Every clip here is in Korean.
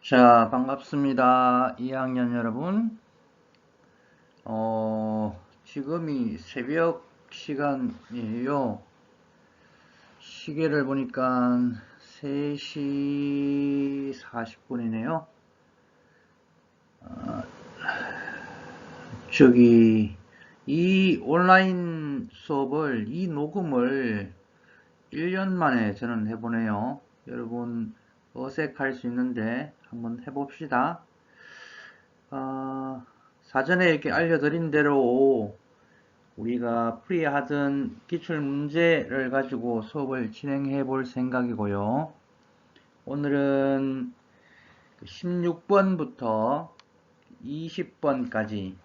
자, 반갑습니다. 2학년 여러분. 지금이 새벽 시간이에요. 시계를 보니까 3시 40분이네요. 이 온라인 수업을, 이 녹음을 1년 만에 저는 해보네요. 여러분, 어색할 수 있는데 한번 해봅시다. 사전에 이렇게 알려드린 대로 우리가 풀이하던 기출 문제를 가지고 수업을 진행해 볼 생각이고요. 오늘은 16번부터 20번까지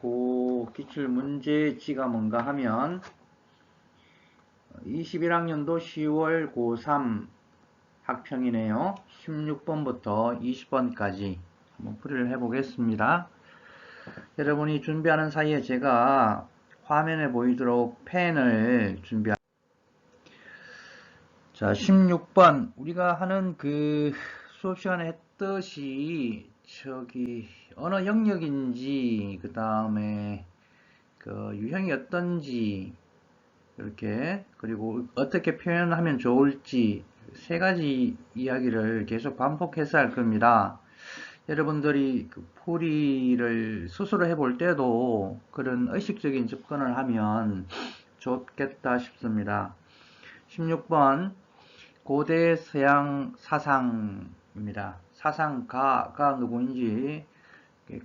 그 기출 문제지가 뭔가 하면 21학년도 10월 고3 학평이네요. 16번부터 20번까지 한번 풀이를 해 보겠습니다. 여러분이 준비하는 사이에 제가 화면에 보이도록 펜을 준비합니다. 자, 16번 우리가 하는 그 수업 시간에 했듯이 어느 영역인지 그 다음에 그 유형이 어떤지 이렇게 그리고 어떻게 표현하면 좋을지 세 가지 이야기를 계속 반복해서 할 겁니다. 여러분들이 그 풀이를 스스로 해볼 때도 그런 의식적인 접근을 하면 좋겠다 싶습니다. 16번 고대 서양 사상입니다. 사상가가 누구인지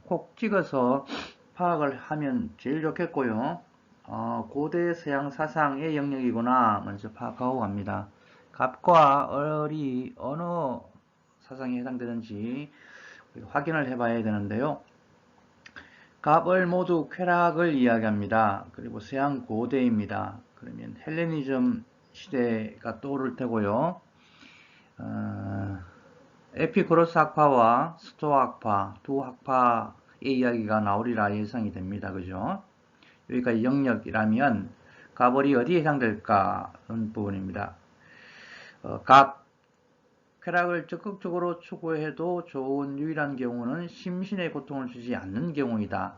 콕 찍어서 파악을 하면 제일 좋겠고요. 고대 서양 사상의 영역이구나 먼저 파악하고 갑니다. 갑과 을이 어느 사상에 해당되는지 확인을 해봐야 되는데요. 갑을 모두 쾌락을 이야기합니다. 그리고 서양 고대입니다. 그러면 헬레니즘 시대가 떠오를 테고요. 에피쿠로스 학파와 스토아 학파 두 학파의 이야기가 나오리라 예상이 됩니다. 그죠? 여기까지 영역이라면 갑을이 어디에 해당될까 하는 부분입니다. 갑 쾌락을 적극적으로 추구해도 좋은 유일한 경우는 심신의 고통을 주지 않는 경우이다.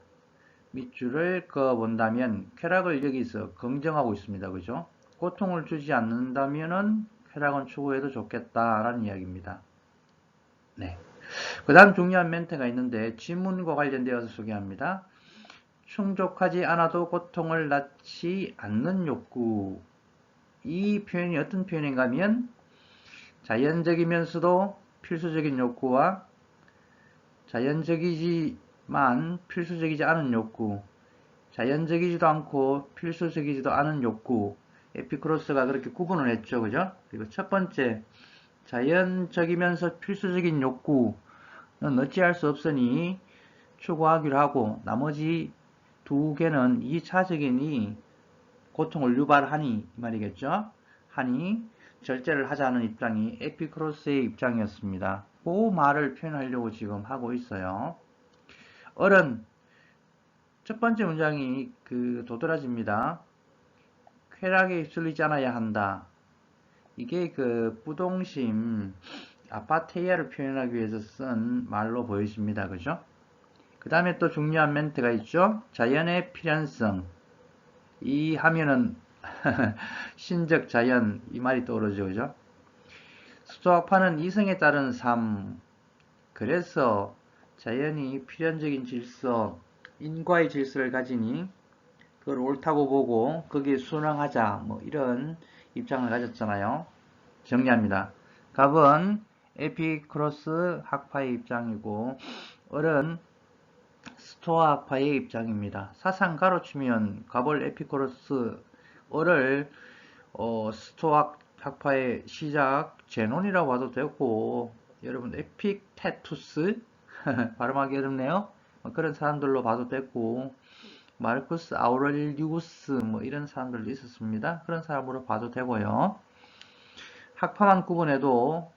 밑줄을 그어본다면 쾌락을 여기서 긍정하고 있습니다. 그죠? 고통을 주지 않는다면은 쾌락은 추구해도 좋겠다라는 이야기입니다. 네. 그 다음 중요한 멘트가 있는데 지문과 관련되어서 소개합니다. 충족하지 않아도 고통을 낳지 않는 욕구. 이 표현이 어떤 표현인가 하면 자연적이면서도 필수적인 욕구와 자연적이지만 필수적이지 않은 욕구, 자연적이지도 않고 필수적이지도 않은 욕구, 에피쿠로스가 그렇게 구분을 했죠. 그죠? 그리고 첫 번째, 자연적이면서 필수적인 욕구는 어찌할 수 없으니 추구하기로 하고 나머지 두 개는 2차적이니 고통을 유발하니 이 말이겠죠. 하니 절제를 하자는 입장이 에피쿠로스의 입장이었습니다. 그 말을 표현하려고 지금 하고 있어요. 어른 첫 번째 문장이 도드라집니다. 쾌락에 휩쓸리지 않아야 한다. 이게 그 부동심 아파테이아를 표현하기 위해서 쓴 말로 보여집니다. 그죠? 그 다음에 또 중요한 멘트가 있죠. 자연의 필연성. 이 하면은 신적 자연 이 말이 떠오르죠. 그죠? 수도학파는 이성에 따른 삶. 그래서 자연이 필연적인 질서, 인과의 질서를 가지니 그걸 옳다고 보고 거기에 순응하자 뭐 이런 입장을 가졌잖아요. 정리합니다. 갑은 에피쿠로스 학파의 입장이고 을은 스토아 학파의 입장입니다. 사상가로 치면 갑을 에피쿠로스, 을을 스토아 학파의 시작 제논이라고 봐도 되고 여러분 에픽테투스 발음하기 어렵네요. 그런 사람들로 봐도 되고 마르쿠스 아우렐리우스 뭐 이런 사람들도 있었습니다. 그런 사람으로 봐도 되고요. 학파만 구분해도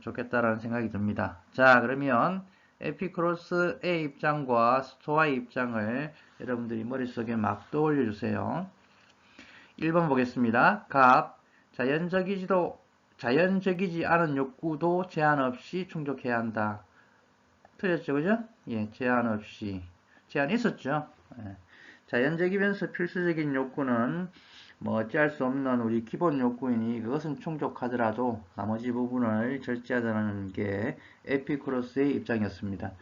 좋겠다라는 생각이 듭니다. 자, 그러면 에피쿠로스의 입장과 스토아의 입장을 여러분들이 머릿속에 막 떠올려 주세요. 1번 보겠습니다. 갑, 자연적이지 않은 욕구도 제한 없이 충족해야 한다. 틀렸죠, 그죠? 예, 제한 없이. 제한 있었죠. 예. 자연적이면서 필수적인 욕구는 뭐 어찌할 수 없는 우리 기본 욕구이니 그것은 충족하더라도 나머지 부분을 절제하자는 게 에피쿠로스의 입장이었습니다.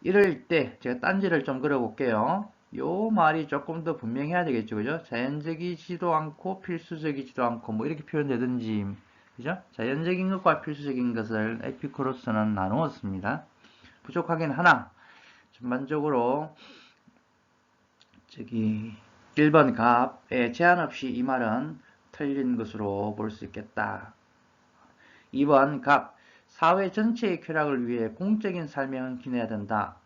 이럴 때 제가 딴지를 좀 그려볼게요. 요 말이 조금 더 분명해야 되겠죠, 그죠? 자연적이지도 않고 필수적이지도 않고 뭐 이렇게 표현되든지, 그죠? 자연적인 것과 필수적인 것을 에피쿠로스는 나누었습니다. 부족하긴 하나 전반적으로 저기 1번 갑에 제한 없이 이 말은 틀린 것으로 볼 수 있겠다. 2번 갑 사회 전체의 쾌락을 위해 공적인 삶에 헌신해야 된다.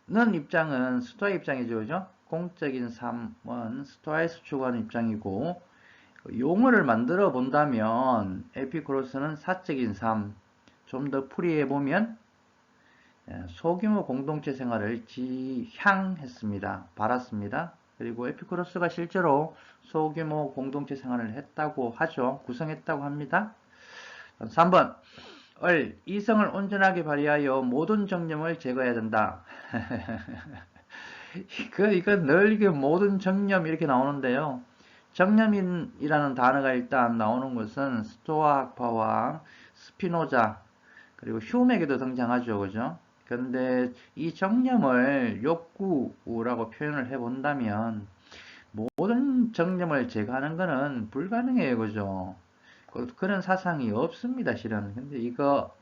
는 입장은 스토아 입장이죠. 그죠? 공적인 삶은 스토아에서 추구하는 입장이고 용어를 만들어 본다면 에피쿠로스는 사적인 삶, 좀 더 풀이해 보면 소규모 공동체 생활을 지향했습니다. 바랐습니다. 그리고 에피쿠로스가 실제로 소규모 공동체 생활을 했다고 하죠. 구성했다고 합니다. 3번 이성을 온전하게 발휘하여 모든 정념을 제거해야 된다. 이건 늘 이게 모든 정념 이렇게 나오는데요. 정념이라는 단어가 일단 나오는 것은 스토아 학파와 스피노자 그리고 휴메에게도 등장하죠. 그죠? 근데 이 정념을 욕구라고 표현을 해본다면 모든 정념을 제거하는 것은 불가능해요. 그죠? 그런 사상이 없습니다. 실은. 근데 이거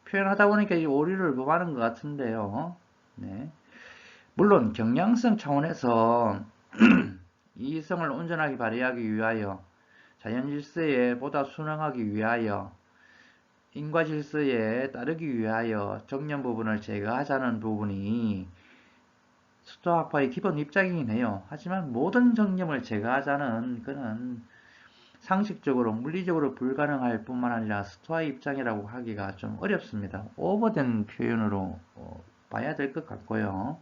표현하다 보니까 이 오류를 범하는 것 같은데요. 네. 물론 경량성 차원에서 이성을 온전하게 발휘하기 위하여 자연 질서에 보다 순응하기 위하여 인과 질서에 따르기 위하여 정념 부분을 제거하자는 부분이 스토아파의 기본 입장이긴 해요. 하지만 모든 정념을 제거하자는 그는 상식적으로 물리적으로 불가능할 뿐만 아니라 스토아의 입장이라고 하기가 좀 어렵습니다. 오버된 표현으로 봐야 될 것 같고요.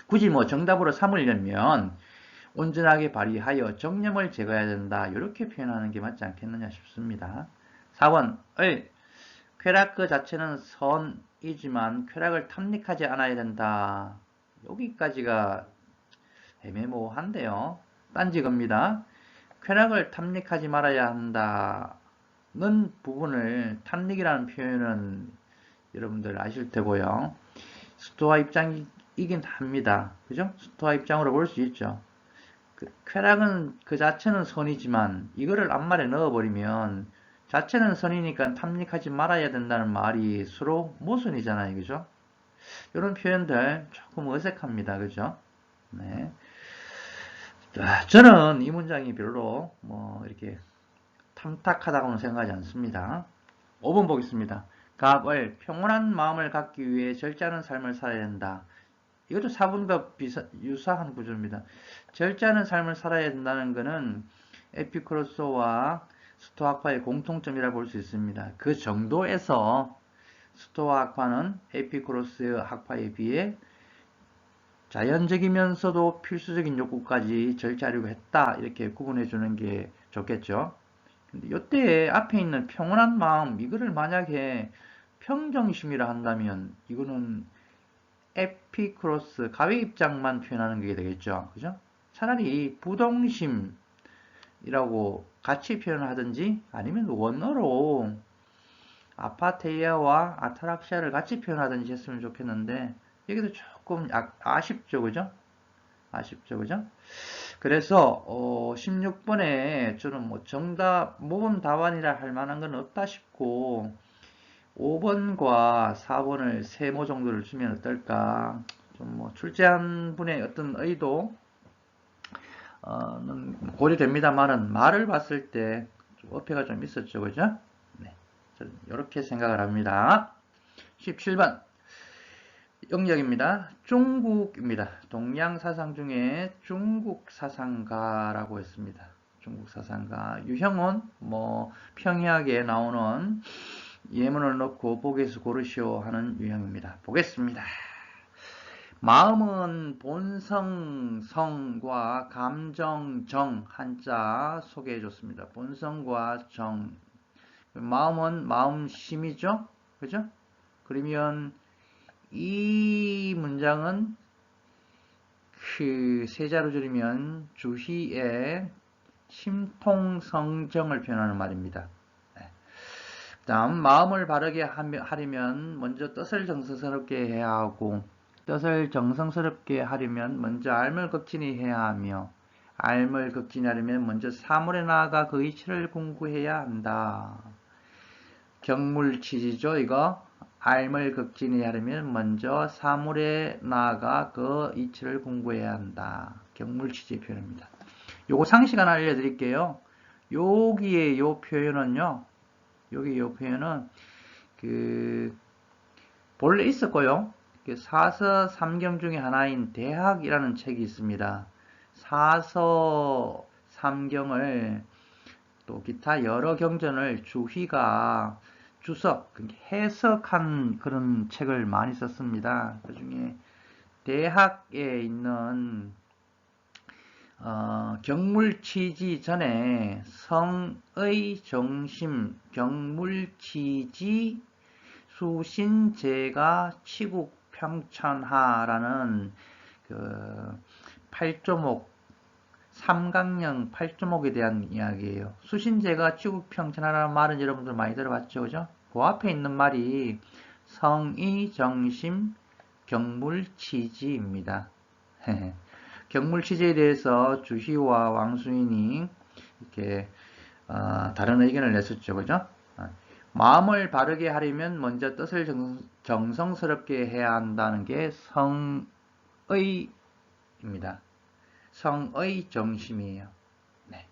굳이 뭐 정답으로 삼으려면 온전하게 발휘하여 정념을 제거해야 된다. 이렇게 표현하는 게 맞지 않겠느냐 싶습니다. 4번 쾌락 그 자체는 선이지만 쾌락을 탐닉하지 않아야 된다. 여기까지가 애매모호한데요. 딴지겁니다. 쾌락을 탐닉하지 말아야 한다는 부분을 탐닉이라는 표현은 여러분들 아실 테고요. 스토아 입장이긴 합니다. 그죠? 스토아 입장으로 볼 수 있죠. 쾌락은 그 자체는 선이지만 이거를 앞말에 넣어버리면 자체는 선이니까 탐닉하지 말아야 된다는 말이 서로 모순이잖아요. 그죠? 이런 표현들 조금 어색합니다. 그죠? 네. 저는 이 문장이 별로 뭐 이렇게 탐탁하다고는 생각하지 않습니다. 5번 보겠습니다. 갑을 평온한 마음을 갖기 위해 절제하는 삶을 살아야 한다. 이것도 4번과 유사한 구조입니다. 절제하는 삶을 살아야 된다는 것은 에피쿠로스와 스토아파의 공통점이라 볼 수 있습니다. 그 정도에서 스토아 학파는 에피쿠로스 학파에 비해 자연적이면서도 필수적인 욕구까지 절제하려고 했다. 이렇게 구분해 주는 게 좋겠죠. 근데 이때 앞에 있는 평온한 마음, 이거를 만약에 평정심이라 한다면 이거는 에피쿠로스 가외 입장만 표현하는 게 되겠죠. 그죠? 차라리 부동심이라고 같이 표현을 하든지 아니면 원어로 아파테이아와 아타락시아를 같이 표현하든지 했으면 좋겠는데 여기도 조금 아쉽죠. 그죠? 아쉽죠. 그죠? 그래서 16번에 저는 뭐 정답 모범 답안이라 할 만한 건 없다 싶고 5번과 4번을 세모 정도를 주면 어떨까? 좀 뭐 출제한 분의 어떤 의도 는 고려됩니다만은 말을 봤을 때 좀 어폐가 좀 있었죠. 그죠? 네. 저는 이렇게 생각을 합니다. 17번 영역입니다. 중국입니다. 동양 사상 중에 중국 사상가라고 했습니다. 중국 사상가 유형은 뭐 평이하게 나오는 예문을 넣고 보기에서 고르시오 하는 유형입니다. 보겠습니다. 마음은 본성, 성과 감정, 정 한자 소개해 줬습니다. 본성과 정. 마음은 마음심이죠? 그죠? 그러면 이 문장은 그 세자로 줄이면 주희의 심통성정을 표현하는 말입니다. 네. 다음 마음을 바르게 하려면 먼저 뜻을 정성스럽게 해야 하고 뜻을 정성스럽게 하려면 먼저 알물급진히 해야 하며 알물급진히 하려면 먼저 사물에 나아가 그 이치를 공부해야 한다. 경물치지죠 이거. 알물급진히 하려면 먼저 사물에 나아가 그 이치를 공부해야 한다. 경물치지 표현입니다. 요거 상식 하나 알려드릴게요. 여기에 요 표현은요. 여기 요 표현은 본래 있었고요. 사서 삼경 중에 하나인 대학이라는 책이 있습니다. 사서 삼경을 또 기타 여러 경전을 주희가 해석한 그런 책을 많이 썼습니다. 그 중에 대학에 있는 경물치지 전에 성의 정심 경물치지 수신제가 치국평천하라는 그 8조목 삼강령 8조목에 대한 이야기예요. 수신제가 치국평천하라는 말은 여러분들 많이 들어봤죠, 그죠? 그 앞에 있는 말이 성의 정심 경물치지입니다. 경물치지에 대해서 주희와 왕수인이 이렇게 다른 의견을 냈었죠, 그죠? 마음을 바르게 하려면 먼저 뜻을 정성스럽게 해야 한다는 게 성의입니다. 성의 정심이에요. 네.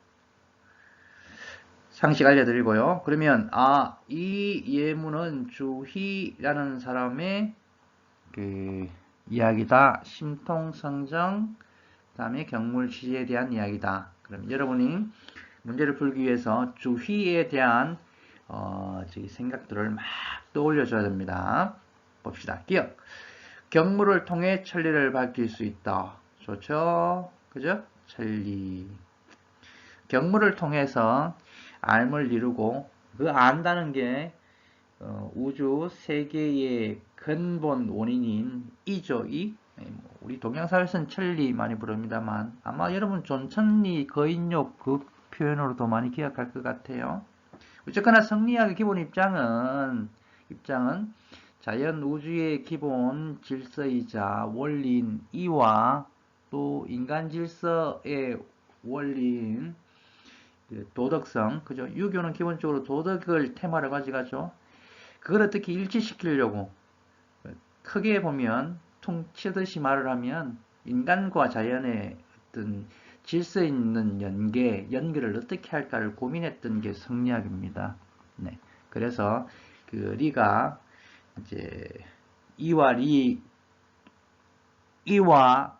상식 알려드리고요. 그러면 이 예문은 주희라는 사람의 그 이야기다. 심통성정 그 다음에 경물치지에 대한 이야기다. 그럼 여러분이 문제를 풀기 위해서 주희에 대한 생각들을 막 떠올려줘야 됩니다. 봅시다. 기억. 경물을 통해 천리를 밝힐 수 있다. 좋죠? 그죠? 천리. 경물을 통해서 알을 이루고 그 안다는 게 우주 세계의 근본 원인인 이죠. 우리 동양사회에서는 천리 많이 부릅니다만 아마 여러분 존천리 거인욕 그 표현으로도 많이 기억할 것 같아요. 어쨌거나 성리학의 기본 입장은 자연 우주의 기본 질서이자 원리인 이와 또 인간 질서의 원리인 도덕성, 그죠? 유교는 기본적으로 도덕을 테마로 가져가죠. 그걸 어떻게 일치시키려고 크게 보면 퉁치듯이 말을 하면 인간과 자연의 어떤 질서 있는 연결을 어떻게 할까를 고민했던 게 성리학입니다. 네. 그래서 그 리가 이제 이와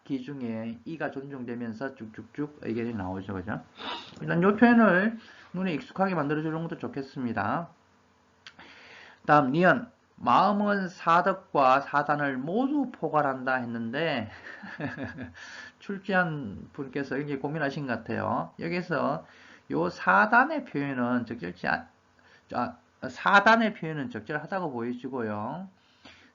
기 중에 이가 존중되면서 쭉쭉쭉 의견이 나오죠. 그죠? 일단 이 표현을 눈에 익숙하게 만들어주는 것도 좋겠습니다. 다음 니은 마음은 사덕과 사단을 모두 포괄한다 했는데 출제한 분께서 굉장히 고민하신 것 같아요. 여기서 요 사단의 표현은 적절하다고 보여지고요.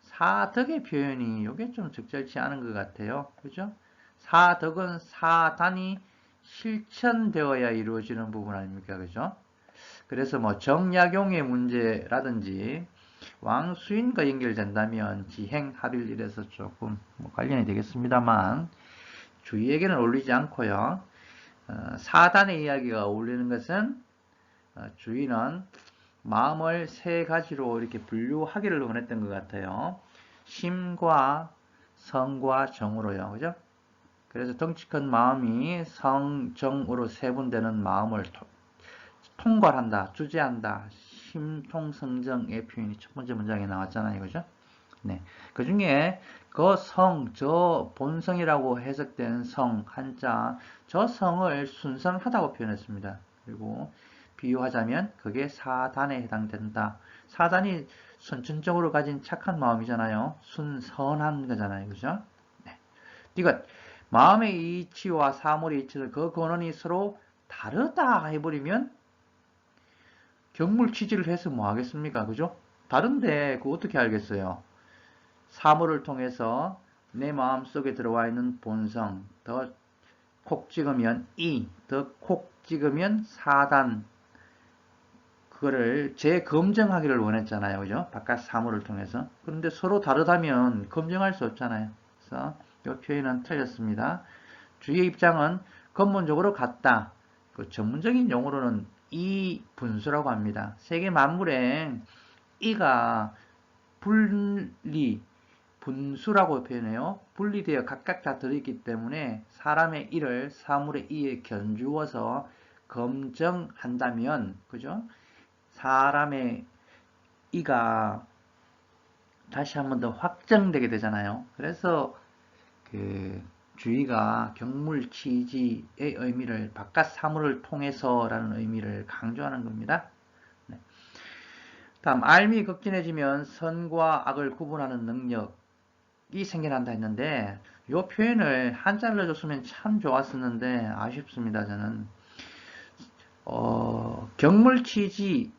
사덕의 표현이 이게 좀 적절치 않은 것 같아요. 그죠? 사덕은 사단이 실천되어야 이루어지는 부분 아닙니까? 그죠? 그래서 뭐 정약용의 문제라든지 왕수인과 연결된다면 지행, 합일 이래서 조금 관련이 되겠습니다만 주의에게는 어울리지 않고요. 사단의 이야기가 어울리는 것은 주의는 마음을 세 가지로 이렇게 분류하기를 원했던 것 같아요. 심과 성과 정으로요. 그죠? 그래서 덩치 큰 마음이 성, 정으로 세분되는 마음을 통괄한다, 주재한다. 심통성정의 표현이 첫 번째 문장에 나왔잖아요. 그죠? 네. 그 중에 그 성, 저 본성이라고 해석된 성, 한자, 저 성을 순성하다고 표현했습니다. 그리고 비유하자면 그게 사단에 해당된다. 사단이 선천적으로 가진 착한 마음이잖아요. 선한 거잖아요. 그죠? 네. 이것, 마음의 이치와 사물의 이치를 그 근원이 서로 다르다 해버리면 경물 취지를 해서 뭐 하겠습니까? 그죠? 다른데, 그거 어떻게 알겠어요? 사물을 통해서 내 마음속에 들어와 있는 본성, 더 콕 찍으면 더 콕 찍으면 사단, 그거를 재검증하기를 원했잖아요. 그죠? 바깥 사물을 통해서. 그런데 서로 다르다면 검증할 수 없잖아요. 그래서 이 표현은 틀렸습니다. 주의 입장은 근본적으로 같다. 그 전문적인 용어로는 이 분수라고 합니다. 세계 만물에 이가 분리, 분수라고 표현해요. 분리되어 각각 다 들어있기 때문에 사람의 이를 사물의 이에 견주어서 검증한다면, 그죠? 사람의 이가 다시 한 번 더 확정되게 되잖아요. 그래서 그 주의가 경물치지의 의미를 바깥 사물을 통해서라는 의미를 강조하는 겁니다. 네. 다음, 알미 극진해지면 선과 악을 구분하는 능력이 생겨난다 했는데 이 표현을 한자를 넣어줬으면 참 좋았었는데 아쉽습니다. 저는 경물치지,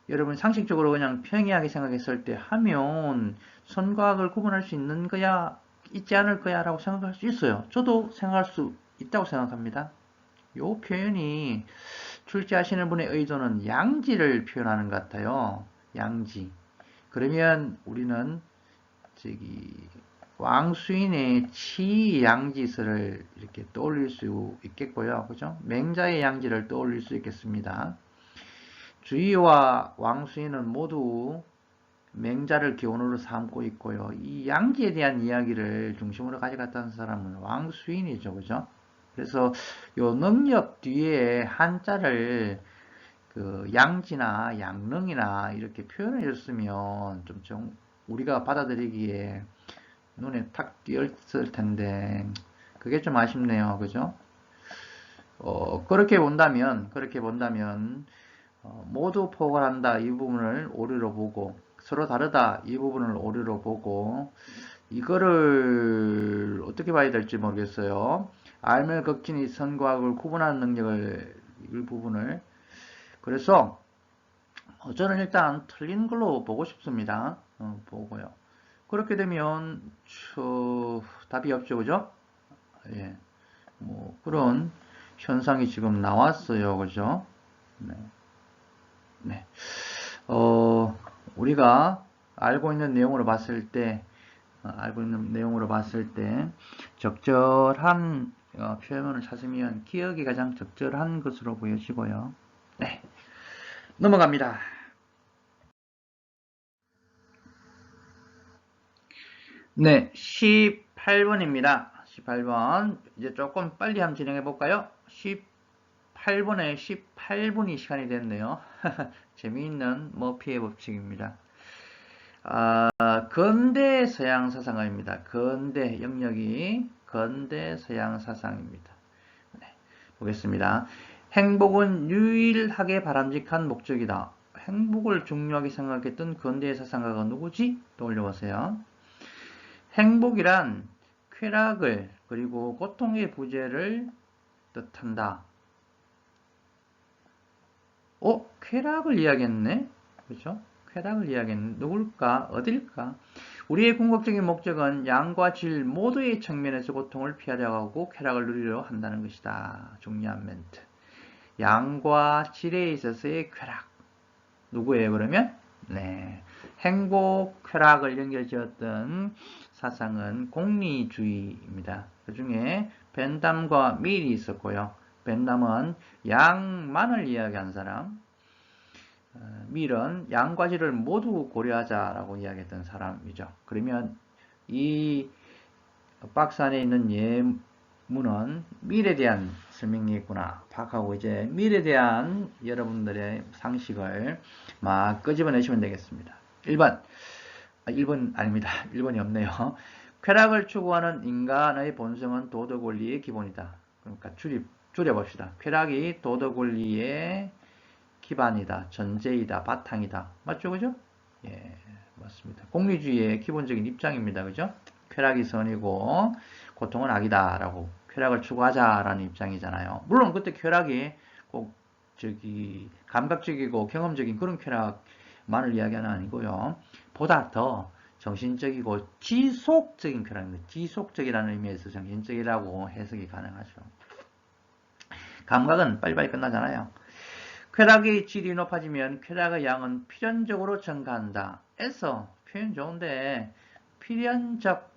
여러분 상식적으로 그냥 평이하게 생각했을 때 하면 선과 악을 구분할 수 있는 거야, 있지 않을 거야 라고 생각할 수 있어요. 저도 생각할 수 있다고 생각합니다. 이 표현이 출제하시는 분의 의도는 양지를 표현하는 것 같아요. 양지. 그러면 우리는 왕수인의 치양지설을 이렇게 떠올릴 수 있겠고요. 그죠? 맹자의 양지를 떠올릴 수 있겠습니다. 주의와 왕수인은 모두 맹자를 기원으로 삼고 있고요. 이 양지에 대한 이야기를 중심으로 가져갔다는 사람은 왕수인이죠. 그죠? 그래서 요 능력 뒤에 한자를 그 양지나 양능이나 이렇게 표현해 줬으면 좀 우리가 받아들이기에 눈에 탁 띄었을 텐데 그게 좀 아쉽네요. 그죠? 그렇게 본다면 모두 포괄한다 이 부분을 오류로 보고, 서로 다르다 이 부분을 오류로 보고, 이거를 어떻게 봐야 될지 모르겠어요. 알면 극진이 선과 악을 구분하는 능력을, 이 부분을. 그래서 저는 일단 틀린 걸로 보고 싶습니다. 보고요. 그렇게 되면 답이 없죠. 그죠? 예. 뭐 그런 현상이 지금 나왔어요. 그죠? 네. 네. 우리가 알고 있는 내용으로 봤을 때, 적절한 표현을 찾으면 기억이 가장 적절한 것으로 보여지고요. 네. 넘어갑니다. 네. 18번입니다. 18번. 이제 조금 빨리 한번 진행해 볼까요? 18번에 18분이 시간이 됐네요. 재미있는 머피의 법칙입니다. 근대 서양 사상입니다. 근대 영역이 근대 서양 사상입니다. 네, 보겠습니다. 행복은 유일하게 바람직한 목적이다. 행복을 중요하게 생각했던 근대 사상가가 누구지? 떠올려보세요. 행복이란 쾌락을 그리고 고통의 부재를 뜻한다. 쾌락을 이야기했네? 그렇죠? 쾌락을 이야기했네. 누굴까? 어딜까? 우리의 궁극적인 목적은 양과 질 모두의 측면에서 고통을 피하려 하고 쾌락을 누리려 한다는 것이다. 중요한 멘트. 양과 질에 있어서의 쾌락. 누구예요, 그러면? 네. 행복, 쾌락을 연결지었던 사상은 공리주의입니다. 그 중에 벤담과 밀이 있었고요. 벤담은 양만을 이야기한 사람, 밀은 양과 질을 모두 고려하자라고 이야기했던 사람이죠. 그러면 이 박스 안에 있는 예문은 밀에 대한 설명이겠구나 파악하고 이제 밀에 대한 여러분들의 상식을 막 끄집어내시면 되겠습니다. 1번 아닙니다. 1번이 없네요. 쾌락을 추구하는 인간의 본성은 도덕 원리의 기본이다. 그러니까 줄여봅시다. 쾌락이 도덕 원리의 기반이다, 전제이다, 바탕이다. 맞죠? 그죠? 예, 맞습니다. 공리주의의 기본적인 입장입니다. 그죠? 쾌락이 선이고 고통은 악이다 라고 쾌락을 추구하자라는 입장이잖아요. 물론 그때 쾌락이 꼭 감각적이고 경험적인 그런 쾌락만을 이야기하는 아니고요. 보다 더 정신적이고 지속적인 표현입니다. 지속적이라는 의미에서 정신적이라고 해석이 가능하죠. 감각은 빨리빨리 끝나잖아요. 쾌락의 질이 높아지면 쾌락의 양은 필연적으로 증가한다. 에서 표현 좋은데 필연적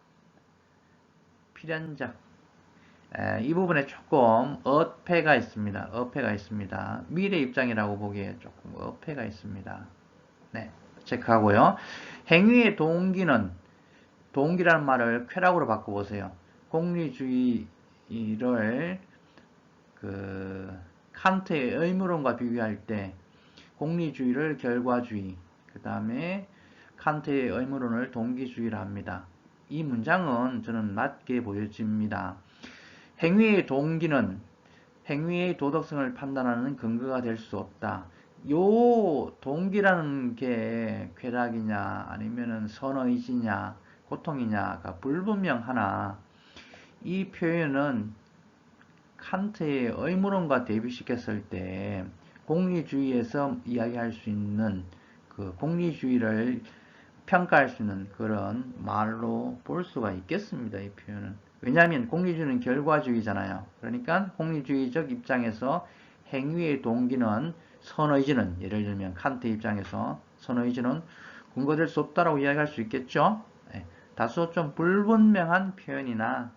이 부분에 조금 어폐가 있습니다. 어폐가 있습니다. 미래 입장이라고 보기에 조금 어폐가 있습니다. 네, 체크하고요. 행위의 동기라는 말을 쾌락으로 바꿔보세요. 공리주의를 칸트의 의무론과 비교할 때 공리주의를 결과주의, 그 다음에 칸트의 의무론을 동기주의라 합니다. 이 문장은 저는 맞게 보여집니다. 행위의 동기는 행위의 도덕성을 판단하는 근거가 될 수 없다. 요 동기라는 게 쾌락이냐 아니면은 선의지냐 고통이냐가 불분명하나 이 표현은 칸트의 의무론과 대비시켰을 때 공리주의에서 이야기할 수 있는 그 공리주의를 평가할 수 있는 그런 말로 볼 수가 있겠습니다. 이 표현은. 왜냐하면 공리주의는 결과주의잖아요. 그러니까 공리주의적 입장에서 행위의 동기는 선의지는 예를 들면 칸트 입장에서 선의지는 근거될 수 없다라고 이야기할 수 있겠죠. 네. 다소 좀 불분명한 표현이나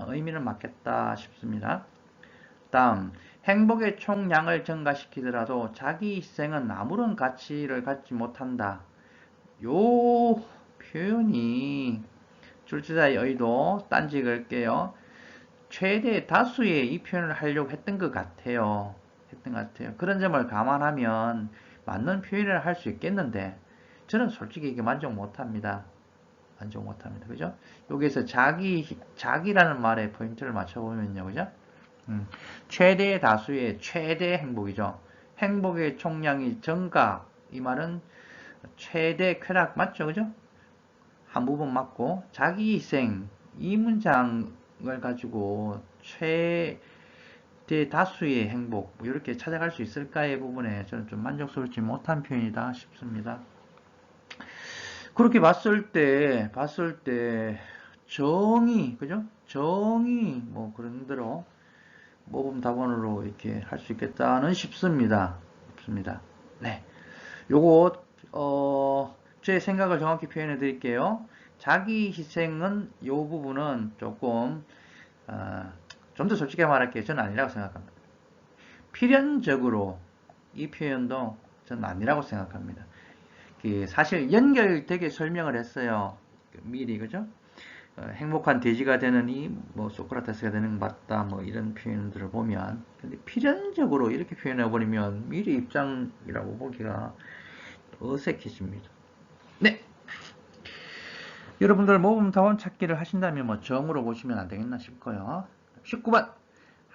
의미는 맞겠다 싶습니다. 다음, 행복의 총량을 증가시키더라도 자기 희생은 아무런 가치를 갖지 못한다. 요 표현이 출제자의 의도 딴지 걸게요. 최대 다수의 이 표현을 하려고 했던 것 같아요. 그런 점을 감안하면 맞는 표현을 할 수 있겠는데 저는 솔직히 이게 만족 못합니다. 그죠? 여기서 자기라는 말에 포인트를 맞춰보면요. 그죠? 최대 다수의 최대 행복이죠. 행복의 총량이 증가. 이 말은 최대 쾌락 맞죠? 그죠? 한 부분 맞고 자기 희생 이 문장을 가지고 최대 다수의 행복 이렇게 찾아갈 수 있을까의 부분에 저는 좀 만족스럽지 못한 표현이다 싶습니다. 그렇게 봤을 때 정의 그죠? 정의 뭐 그런 대로 모범 답안으로 이렇게 할 수 있겠다는 싶습니다. 네, 요거 제 생각을 정확히 표현해 드릴게요. 자기 희생은 요 부분은 조금 좀 더 솔직히 말할게요. 저는 아니라고 생각합니다. 필연적으로 이 표현도 저는 아니라고 생각합니다. 사실 연결되게 설명을 했어요. 미리 그죠? 행복한 돼지가 되느니 뭐 소크라테스가 되는 것 맞다 뭐 이런 표현들을 보면 근데 필연적으로 이렇게 표현해 버리면 미리 입장이라고 보기가 어색해집니다. 네. 여러분들 모범 답안 찾기를 하신다면 뭐 정으로 보시면 안 되겠나 싶고요. 19번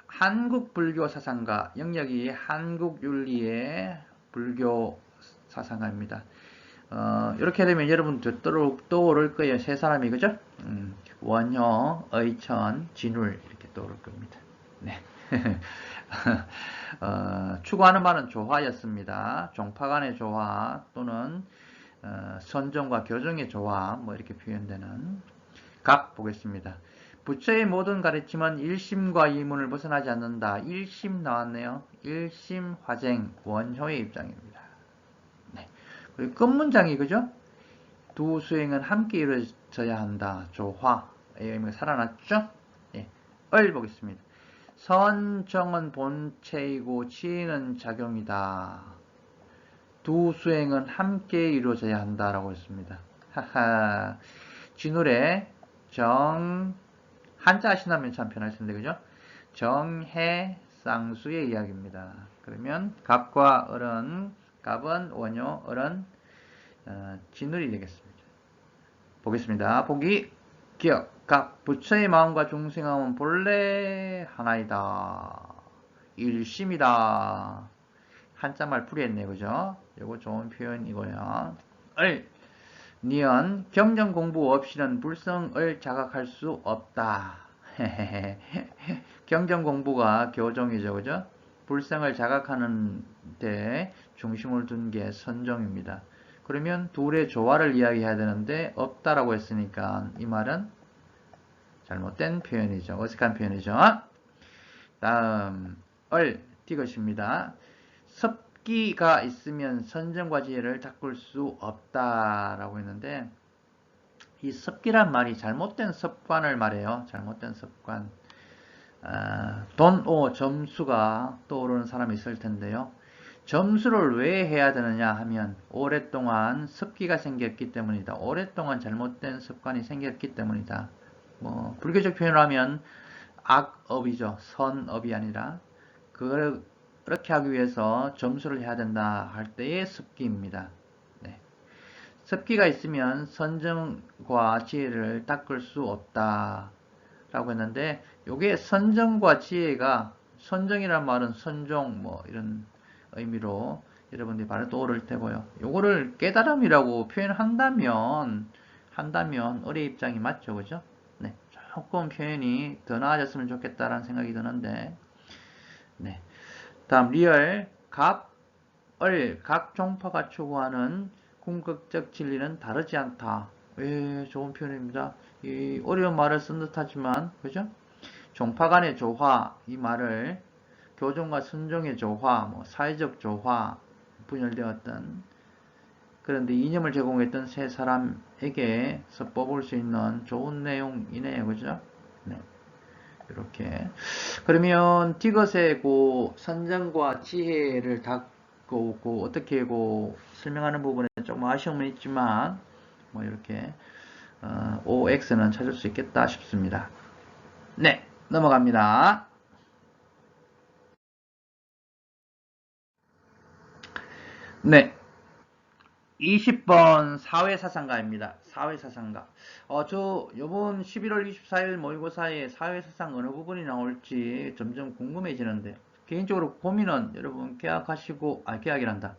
한국 불교 사상가 영역이 한국 윤리의 불교 사상가입니다. 이렇게 되면 여러분들 떠오를 거예요. 세 사람이 그죠? 원효, 의천, 진울 이렇게 떠오를 겁니다. 네. 추구하는 말은 조화였습니다. 종파간의 조화 또는 선정과 교정의 조화 뭐 이렇게 표현되는 각 보겠습니다. 부처의 모든 가르침은 일심과 이문을 벗어나지 않는다. 일심 나왔네요. 일심 화쟁 원효의 입장입니다. 네. 그리고 끝문장이 그죠? 두 수행은 함께 이루어져야 한다. 조화의 의미가 살아났죠? 예. 을 보겠습니다. 선정은 본체이고 치는 작용이다. 두 수행은 함께 이루어져야 한다라고 했습니다. 하하. 진울의 한자 하신다면 참 편할 텐데 그죠? 정해 쌍수의 이야기입니다. 그러면 갑과 을은 갑은 원효, 을은 진울이 되겠습니다. 보겠습니다. 보기 기억 갑 부처의 마음과 중생함은 본래 하나이다. 일심이다. 한자말 풀이했네 그죠? 이거 좋은 표현이고요. 을 니은 경전 공부 없이는 불성을 자각할 수 없다. 경전 공부가 교정이죠, 그죠? 불성을 자각하는 데 중심을 둔 게 선정입니다. 그러면 둘의 조화를 이야기해야 되는데 없다라고 했으니까 이 말은 잘못된 표현이죠. 어색한 표현이죠. 다음 띄것입니다. 습기가 있으면 선정과 지혜를 닦을 수 없다라고 했는데 이 습기란 말이 잘못된 습관을 말해요. 잘못된 습관. 점수가 떠오르는 사람이 있을 텐데요. 점수를 왜 해야 되느냐 하면 오랫동안 습기가 생겼기 때문이다. 오랫동안 잘못된 습관이 생겼기 때문이다. 뭐 불교적 표현을 하면 악업이죠. 선업이 아니라 그렇게 하기 위해서 점수를 해야 된다 할 때의 습기입니다. 네. 습기가 있으면 선정과 지혜를 닦을 수 없다 라고 했는데 요게 선정과 지혜가 선정이란 말은 선종 뭐 이런 의미로 여러분들이 바로 떠오를 테고요. 요거를 깨달음이라고 표현한다면 을의 입장이 맞죠. 그죠? 네. 조금 표현이 더 나아졌으면 좋겠다라는 생각이 드는데 네. 다음 리얼 각 종파가 추구하는 궁극적 진리는 다르지 않다. 좋은 표현입니다. 이 어려운 말을 쓴 듯하지만 그죠? 종파 간의 조화 이 말을 교종과 순종의 조화, 뭐 사회적 조화 분열되었던 그런데 이념을 제공했던 세 사람에게서 뽑을 수 있는 좋은 내용이네요. 그죠? 네. 이렇게 그러면 디귿의 선정과 지혜를 닦고 어떻게 설명하는 부분에 조금 아쉬움은 있지만 뭐 이렇게 OX는 찾을 수 있겠다 싶습니다. 네, 넘어갑니다. 네, 20번 사회사상가입니다. 사회사상가. 저 요번 11월 24일 모의고사에 사회사상 어느 부분이 나올지 점점 궁금해지는데 개인적으로 고민은 여러분 계약이란다.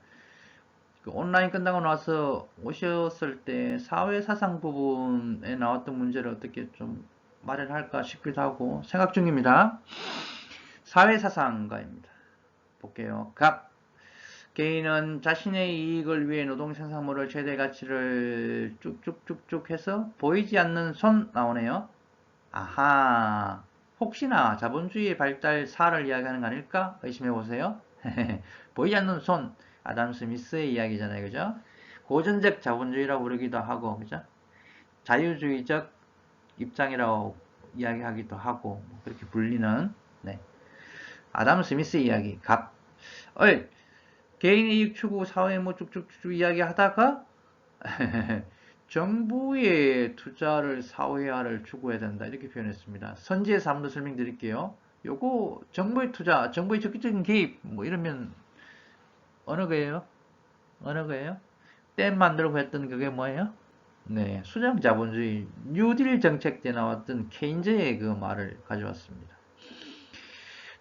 그 온라인 끝나고 나서 오셨을 때 사회사상 부분에 나왔던 문제를 어떻게 좀 마련할까 싶기도 하고 생각 중입니다. 사회사상가입니다. 볼게요. 개인은 자신의 이익을 위해 노동 생산물을 최대 가치를 쭉쭉쭉쭉 해서 보이지 않는 손 나오네요. 아하, 혹시나 자본주의의 발달 사를 이야기하는 거 아닐까 의심해 보세요. 보이지 않는 손, 아담 스미스의 이야기잖아요. 그죠? 고전적 자본주의라고 부르기도 하고, 그죠? 자유주의적 입장이라고 이야기하기도 하고, 그렇게 불리는, 네. 아담 스미스의 이야기, 개인의 이익 추구, 사회 뭐 쭉쭉쭉 이야기하다가, 정부의 투자를 사회화를 추구해야 된다. 이렇게 표현했습니다. 선지에서 한번 더 설명드릴게요. 요거, 정부의 투자, 정부의 적극적인 개입, 뭐 이러면, 어느 거예요? 어느 거예요? 댐 만들고 했던 그게 뭐예요? 네, 수장 자본주의 뉴딜 정책 때 나왔던 케인즈의 그 말을 가져왔습니다.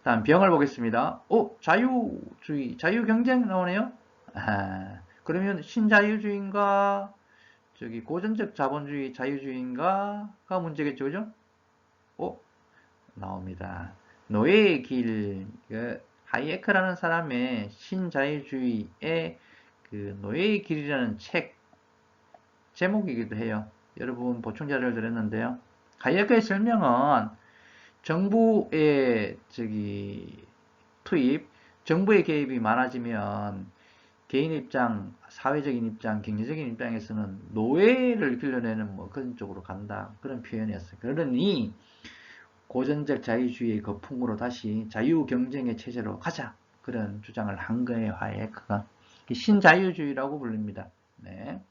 다음 병을 보겠습니다. 자유주의, 자유경쟁 나오네요. 그러면 신자유주의인가 고전적 자본주의 자유주의인가가 문제겠죠, 그죠? 나옵니다. 노예의 길, 하이에크라는 사람의 신자유주의의 그 노예의 길이라는 책 제목이기도 해요. 여러분 보충 자료를 드렸는데요. 하이에크의 설명은 정부의 투입, 정부의 개입이 많아지면 개인 입장, 사회적인 입장, 경제적인 입장에서는 노예를 길러내는 뭐 그런 쪽으로 간다. 그런 표현이었어요. 그러니 고전적 자유주의의 거품으로 다시 자유 경쟁의 체제로 가자. 그런 주장을 한 거예요. 하이에크가. 신자유주의라고 불립니다. 네.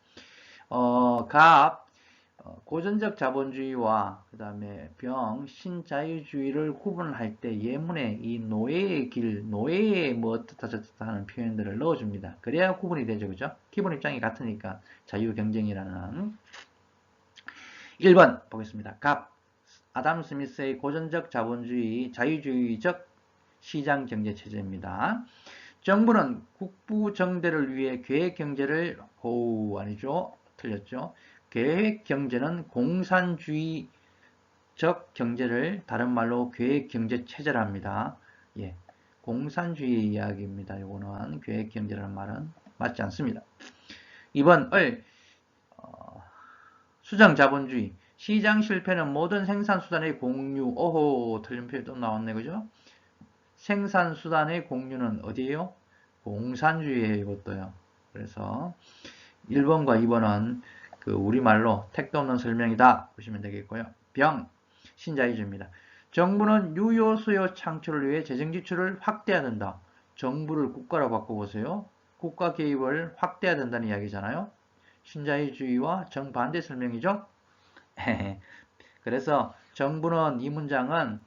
고전적 자본주의와 그 다음에 신자유주의를 구분할 때 예문에 이 노예의 길, 노예의 뭐 어떻다 저떻다 하는 표현들을 넣어줍니다. 그래야 구분이 되죠. 그죠? 기본 입장이 같으니까 자유경쟁이라는 1번 보겠습니다. 아담 스미스의 고전적 자본주의, 자유주의적 시장경제체제입니다. 정부는 국부정대를 위해 계획경제를 아니죠. 틀렸죠. 계획경제는 공산주의적 경제를 다른 말로 계획경제체제랍니다. 예, 공산주의 이야기입니다. 이거는 계획경제라는 말은 맞지 않습니다. 2번 수정자본주의. 시장 실패는 모든 생산수단의 공유. 오호, 틀린 표현 또 나왔네, 그죠? 생산수단의 공유는 어디예요? 공산주의예요, 이것도요. 그래서 1번과 2번은 그 우리말로 택도 없는 설명이다 보시면 되겠고요. 병, 신자유주의입니다. 정부는 유효 수요 창출을 위해 재정 지출을 확대해야 된다. 정부를 국가로 바꿔보세요. 국가 개입을 확대해야 된다는 이야기잖아요. 신자유주의와 정반대 설명이죠. 그래서 정부는 이 문장은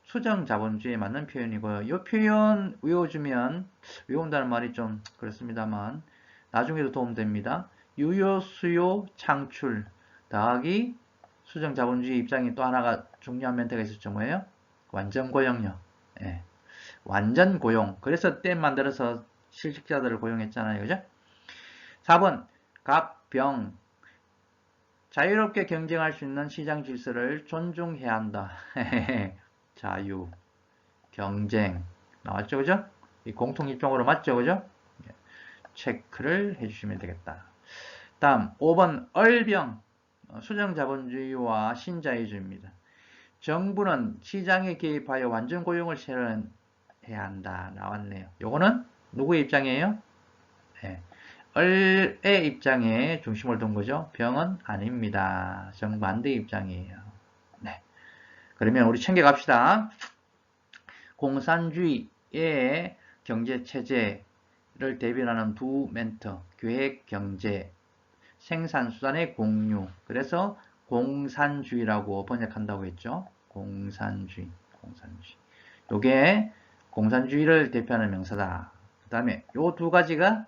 수정자본주의에 맞는 표현이고요. 이 표현 외운다는 말이 좀 그렇습니다만 나중에도 도움됩니다. 유효 수요 창출 더하기 수정자본주의 입장이 또 하나가 중요한 멘트가 있었죠. 뭐예요? 완전 고용요. 예. 완전 고용. 그래서 댐 만들어서 실직자들을 고용했잖아요. 그죠? 4번 갑병. 자유롭게 경쟁할 수 있는 시장 질서를 존중해야 한다. 자유, 경쟁 나왔죠, 그죠? 이 공통입종으로 맞죠, 그죠? 체크를 해주시면 되겠다. 다음 5번 얼병. 수정자본주의와 신자유주의입니다. 정부는 시장에 개입하여 완전 고용을 실현해야 한다. 나왔네요. 요거는 누구의 입장이에요? 네. 얼의 입장에 중심을 둔 거죠. 병은 아닙니다. 정반대 입장이에요. 네. 그러면 우리 챙겨갑시다. 공산주의의 경제체제를 대변하는 두 멘트, 계획경제, 생산수단의 공유. 그래서 공산주의라고 번역한다고 했죠. 공산주의. 요게 공산주의를 대표하는 명사다. 그 다음에 요 두 가지가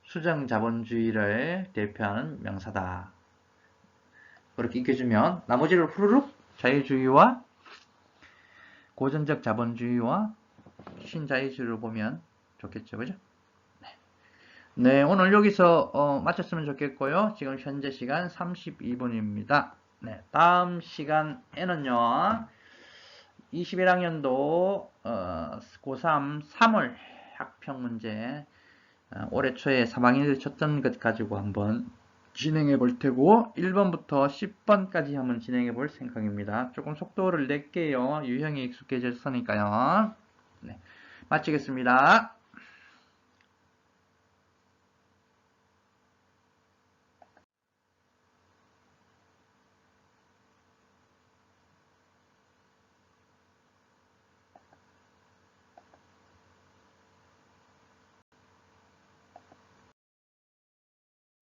수정자본주의를 대표하는 명사다. 그렇게 익혀주면 나머지를 후루룩 자유주의와 고전적 자본주의와 신자유주의를 보면 좋겠죠. 그죠? 네, 오늘 여기서 마쳤으면 좋겠고요. 지금 현재 시간 32분입니다. 네, 다음 시간에는요. 21학년도 고3 3월 학평문제 올해 초에 3학년들이 쳤던 것 가지고 한번 진행해 볼 테고 1번부터 10번까지 한번 진행해 볼 생각입니다. 조금 속도를 낼게요. 유형이 익숙해졌으니까요. 네, 마치겠습니다.